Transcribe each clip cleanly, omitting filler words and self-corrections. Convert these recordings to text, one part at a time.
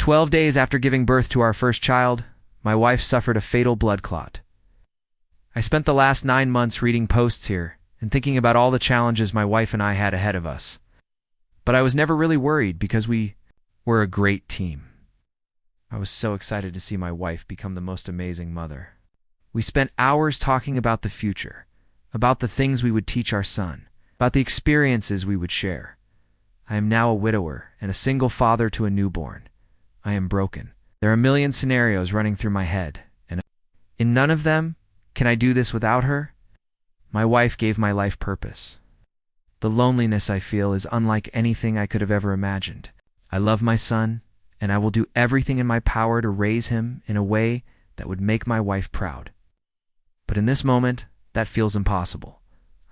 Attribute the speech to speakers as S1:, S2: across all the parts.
S1: 12 days after giving birth to our first child, my wife suffered a fatal blood clot. I spent the last 9 months reading posts here and thinking about all the challenges my wife and I had ahead of us. But I was never really worried because we were a great team. I was so excited to see my wife become the most amazing mother. We spent hours talking about the future, about the things we would teach our son, about the experiences we would share. I am now a widower and a single father to a newborn. I am broken. There are a million scenarios running through my head, and in none of them can I do this without her. My wife gave my life purpose. The loneliness I feel is unlike anything I could have ever imagined. I love my son, and I will do everything in my power to raise him in a way that would make my wife proud. But in this moment, that feels impossible.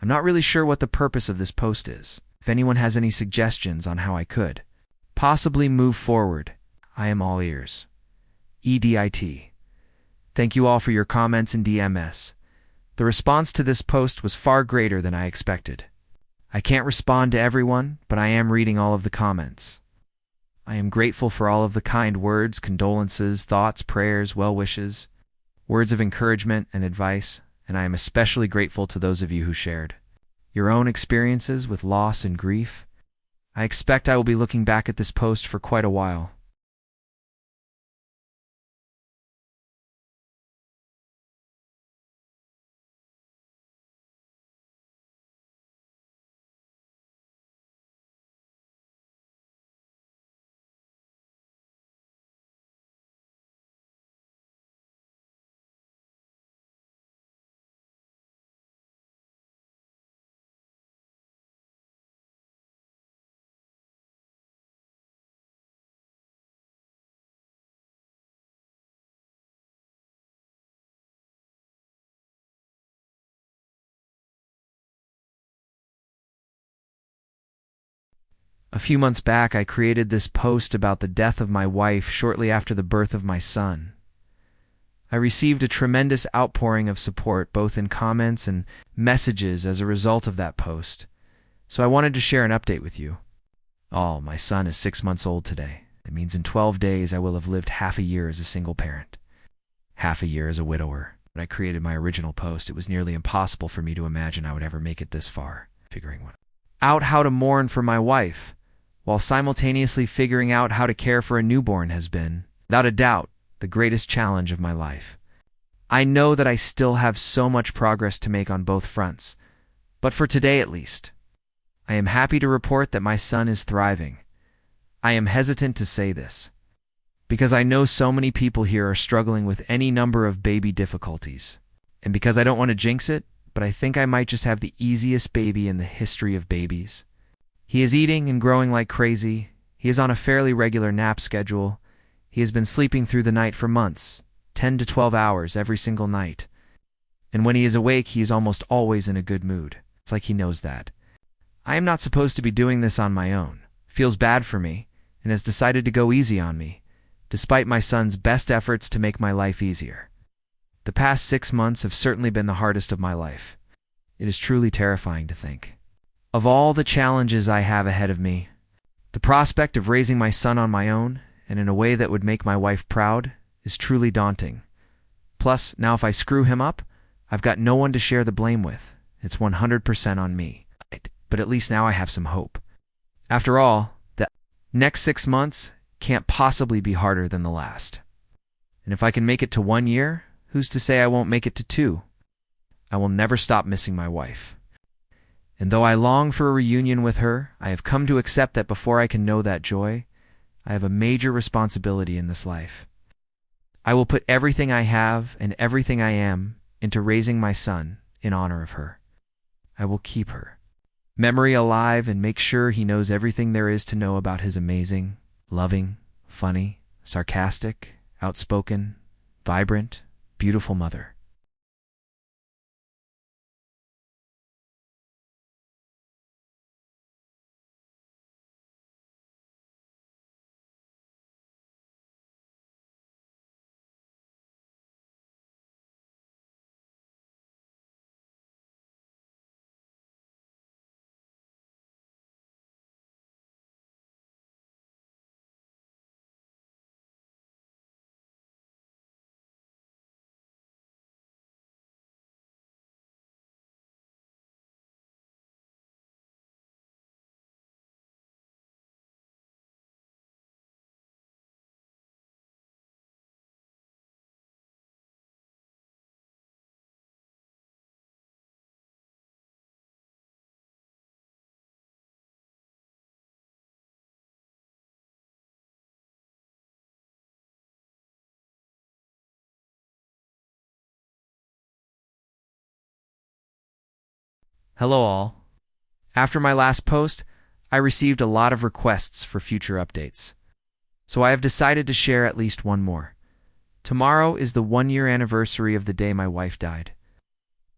S1: I'm not really sure what the purpose of this post is. If anyone has any suggestions on how I could possibly move forward, I am all ears. EDIT. Thank you all for your comments and DMs. The response to this post was far greater than I expected. I can't respond to everyone, but I am reading all of the comments. I am grateful for all of the kind words, condolences, thoughts, prayers, well wishes, words of encouragement and advice, and I am especially grateful to those of you who shared your own experiences with loss and grief. I expect I will be looking back at this post for quite a while. A few months back, I created this post about the death of my wife shortly after the birth of my son. I received a tremendous outpouring of support, both in comments and messages as a result of that post, so I wanted to share an update with you. My son is 6 months old today. It means in 12 days I will have lived half a year as a single parent, half a year as a widower. When I created my original post, it was nearly impossible for me to imagine I would ever make it this far, figuring out how to mourn for my wife, while simultaneously figuring out how to care for a newborn has been, without a doubt, the greatest challenge of my life. I know that I still have so much progress to make on both fronts, but for today at least, I am happy to report that my son is thriving. I am hesitant to say this, because I know so many people here are struggling with any number of baby difficulties, and because I don't want to jinx it, but I think I might just have the easiest baby in the history of babies. He is eating and growing like crazy. He is on a fairly regular nap schedule. He has been sleeping through the night for months, 10 to 12 hours every single night. And when he is awake, he is almost always in a good mood. It's like he knows that. I am not supposed to be doing this on my own. Feels bad for me, and has decided to go easy on me, despite my son's best efforts to make my life easier. The past 6 months have certainly been the hardest of my life. It is truly terrifying to think. Of all the challenges I have ahead of me, the prospect of raising my son on my own, and in a way that would make my wife proud, is truly daunting. Plus, now if I screw him up, I've got no one to share the blame with. It's 100% on me. But at least now I have some hope. After all, the next 6 months can't possibly be harder than the last. And if I can make it to 1 year, who's to say I won't make it to 2? I will never stop missing my wife. And though I long for a reunion with her, I have come to accept that before I can know that joy, I have a major responsibility in this life. I will put everything I have and everything I am into raising my son in honor of her. I will keep her memory alive and make sure he knows everything there is to know about his amazing, loving, funny, sarcastic, outspoken, vibrant, beautiful mother. Hello all. After my last post, I received a lot of requests for future updates. So I have decided to share at least one more. Tomorrow is the 1-year anniversary of the day my wife died.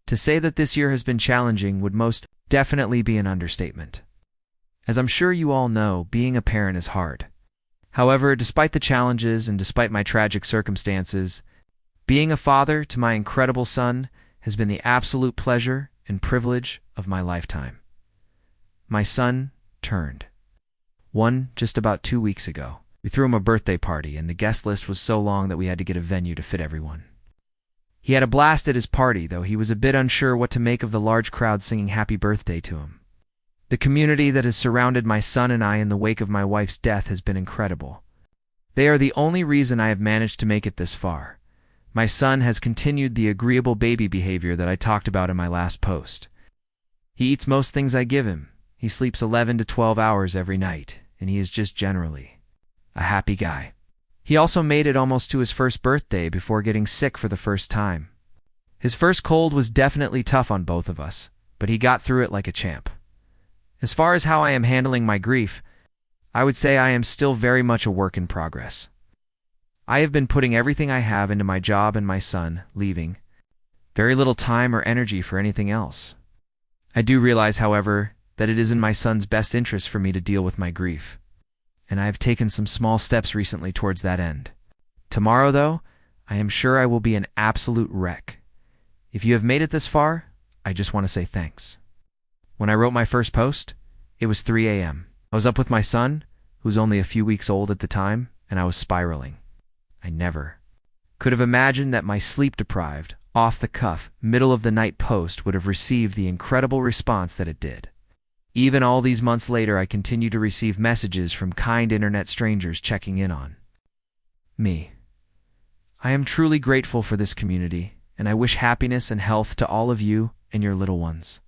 S1: To say that this year has been challenging would most definitely be an understatement. As I'm sure you all know, being a parent is hard. However, despite the challenges and despite my tragic circumstances, being a father to my incredible son has been the absolute pleasure and privilege of my lifetime. My son turned 1 just about 2 weeks ago. We threw him a birthday party, and the guest list was so long that we had to get a venue to fit everyone. He had a blast at his party, though he was a bit unsure what to make of the large crowd singing happy birthday to him. The community that has surrounded my son and I in the wake of my wife's death has been incredible. They are the only reason I have managed to make it this far. My son has continued the agreeable baby behavior that I talked about in my last post. He eats most things I give him. He sleeps 11 to 12 hours every night, and he is just generally a happy guy. He also made it almost to his first birthday before getting sick for the first time. His first cold was definitely tough on both of us, but he got through it like a champ. As far as how I am handling my grief, I would say I am still very much a work in progress. I have been putting everything I have into my job and my son, leaving very little time or energy for anything else. I do realize, however, that it is in my son's best interest for me to deal with my grief, and I have taken some small steps recently towards that end. Tomorrow, though, I am sure I will be an absolute wreck. If you have made it this far, I just want to say thanks. When I wrote my first post, it was 3 a.m. I was up with my son, who was only a few weeks old at the time, and I was spiraling. I never could have imagined that my sleep-deprived, off-the-cuff, middle-of-the-night post would have received the incredible response that it did. Even all these months later, I continue to receive messages from kind internet strangers checking in on me. I am truly grateful for this community, and I wish happiness and health to all of you and your little ones.